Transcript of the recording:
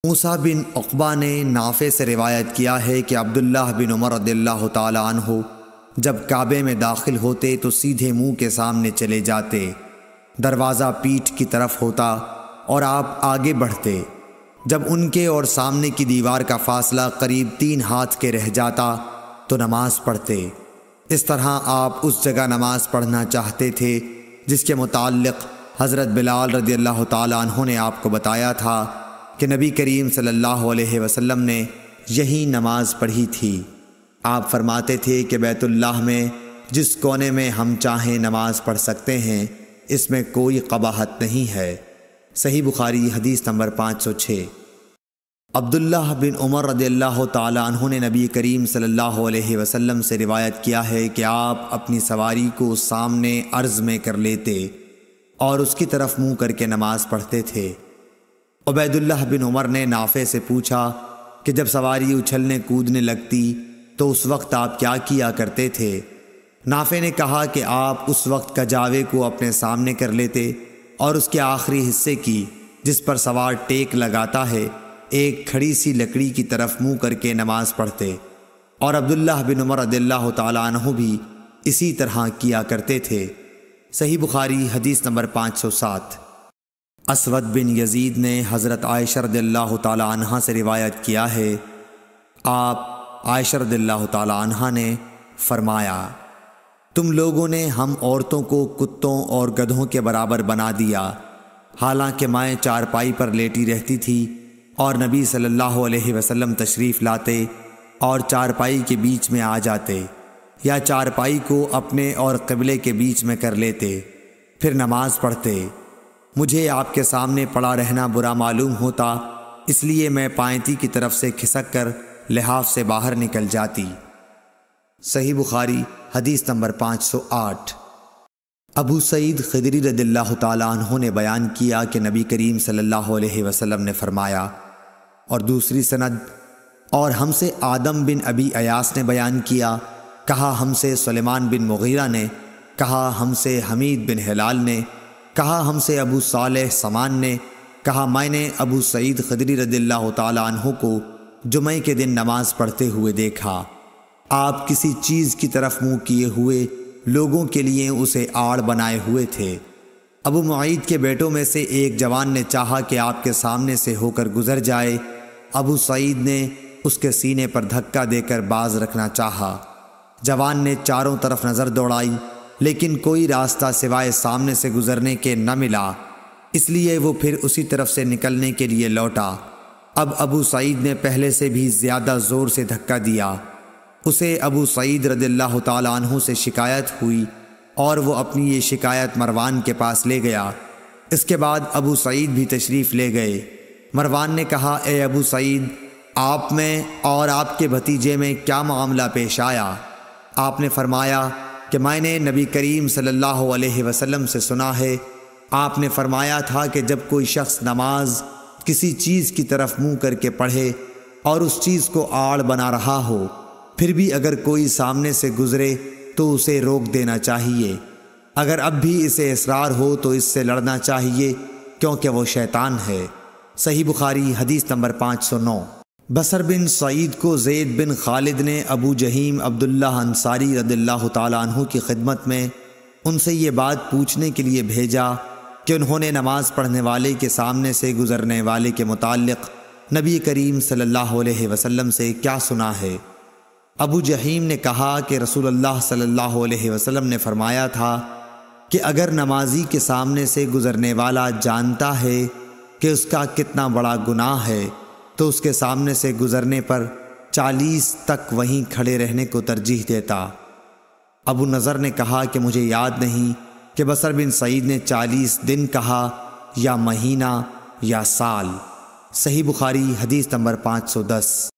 موسیٰ بن عقبہ نے نافع سے روایت کیا ہے کہ عبداللہ بن عمر رضی اللہ تعالی عنہ جب کعبے میں داخل ہوتے تو سیدھے منہ کے سامنے چلے جاتے، دروازہ پیٹھ کی طرف ہوتا اور آپ آگے بڑھتے۔ جب ان کے اور سامنے کی دیوار کا فاصلہ قریب 3 ہاتھ کے رہ جاتا تو نماز پڑھتے۔ اس طرح آپ اس جگہ نماز پڑھنا چاہتے تھے جس کے متعلق حضرت بلال رضی اللہ تعالی عنہ نے آپ کو بتایا تھا کہ نبی کریم صلی اللہ علیہ وسلم نے یہی نماز پڑھی تھی۔ آپ فرماتے تھے کہ بیت اللہ میں جس کونے میں ہم چاہیں نماز پڑھ سکتے ہیں، اس میں کوئی قباحت نہیں ہے۔ صحیح بخاری حدیث نمبر 506۔ عبداللہ بن عمر رضی اللہ تعالی عنہ نے نبی کریم صلی اللہ علیہ وسلم سے روایت کیا ہے کہ آپ اپنی سواری کو سامنے عرض میں کر لیتے اور اس کی طرف منہ کر کے نماز پڑھتے تھے۔ عبید اللہ بن عمر نے نافع سے پوچھا کہ جب سواری اچھلنے کودنے لگتی تو اس وقت آپ کیا کیا کرتے تھے؟ نافع نے کہا کہ آپ اس وقت کجاوے کو اپنے سامنے کر لیتے اور اس کے آخری حصے کی جس پر سوار ٹیک لگاتا ہے ایک کھڑی سی لکڑی کی طرف منہ کر کے نماز پڑھتے، اور عبداللہ بن عمر رضی اللہ تعالی عنہ بھی اسی طرح کیا کرتے تھے۔ صحیح بخاری حدیث نمبر 507۔ اسود بن یزید نے حضرت عائشہ رضی اللہ تعالی عنہ سے روایت کیا ہے، آپ عائشہ رضی اللہ تعالی عنہ نے فرمایا، تم لوگوں نے ہم عورتوں کو کتوں اور گدھوں کے برابر بنا دیا، حالانکہ میں چارپائی پر لیٹی رہتی تھی اور نبی صلی اللہ علیہ وسلم تشریف لاتے اور چارپائی کے بیچ میں آ جاتے یا چارپائی کو اپنے اور قبلے کے بیچ میں کر لیتے، پھر نماز پڑھتے۔ مجھے آپ کے سامنے پڑا رہنا برا معلوم ہوتا، اس لیے میں پائنتی کی طرف سے کھسک کر لحاف سے باہر نکل جاتی۔ صحیح بخاری حدیث نمبر 508۔ ابو سعید خدری رضی اللہ تعالی عنہ نے بیان کیا کہ نبی کریم صلی اللہ علیہ وسلم نے فرمایا، اور دوسری سند، اور ہم سے آدم بن ابی ایاس نے بیان کیا، کہا ہم سے سلیمان بن مغیرہ نے، کہا ہم سے حمید بن ہلال نے، کہا ہم سے ابو صالح سمان نے، کہا میں نے ابو سعید خدری رضی اللہ تعالی عنہ کو جمعے کے دن نماز پڑھتے ہوئے دیکھا۔ آپ کسی چیز کی طرف منہ کیے ہوئے لوگوں کے لیے اسے آڑ بنائے ہوئے تھے۔ ابو معید کے بیٹوں میں سے ایک جوان نے چاہا کہ آپ کے سامنے سے ہو کر گزر جائے، ابو سعید نے اس کے سینے پر دھکا دے کر باز رکھنا چاہا۔ جوان نے چاروں طرف نظر دوڑائی لیکن کوئی راستہ سوائے سامنے سے گزرنے کے نہ ملا، اس لیے وہ پھر اسی طرف سے نکلنے کے لیے لوٹا۔ اب ابو سعید نے پہلے سے بھی زیادہ زور سے دھکا دیا۔ اسے ابو سعید رضی اللہ تعالی عنہ سے شکایت ہوئی اور وہ اپنی یہ شکایت مروان کے پاس لے گیا۔ اس کے بعد ابو سعید بھی تشریف لے گئے۔ مروان نے کہا، اے ابو سعید، آپ میں اور آپ کے بھتیجے میں کیا معاملہ پیش آیا؟ آپ نے فرمایا کہ میں نے نبی کریم صلی اللہ علیہ وسلم سے سنا ہے، آپ نے فرمایا تھا کہ جب کوئی شخص نماز کسی چیز کی طرف منہ کر کے پڑھے اور اس چیز کو آڑ بنا رہا ہو، پھر بھی اگر کوئی سامنے سے گزرے تو اسے روک دینا چاہیے، اگر اب بھی اسے اصرار ہو تو اس سے لڑنا چاہیے کیونکہ وہ شیطان ہے۔ صحیح بخاری حدیث نمبر 509۔ بصر بن سعید کو زید بن خالد نے ابو جہیم عبداللہ انصاری رضی اللہ تعالی عنہ کی خدمت میں ان سے یہ بات پوچھنے کے لیے بھیجا کہ انہوں نے نماز پڑھنے والے کے سامنے سے گزرنے والے کے متعلق نبی کریم صلی اللہ علیہ وسلم سے کیا سنا ہے۔ ابو جہیم نے کہا کہ رسول اللہ صلی اللہ علیہ وسلم نے فرمایا تھا کہ اگر نمازی کے سامنے سے گزرنے والا جانتا ہے کہ اس کا کتنا بڑا گناہ ہے تو اس کے سامنے سے گزرنے پر 40 تک وہیں کھڑے رہنے کو ترجیح دیتا۔ ابو نضر نے کہا کہ مجھے یاد نہیں کہ بصر بن سعید نے 40 دن کہا یا مہینہ یا سال۔ صحیح بخاری حدیث نمبر 510۔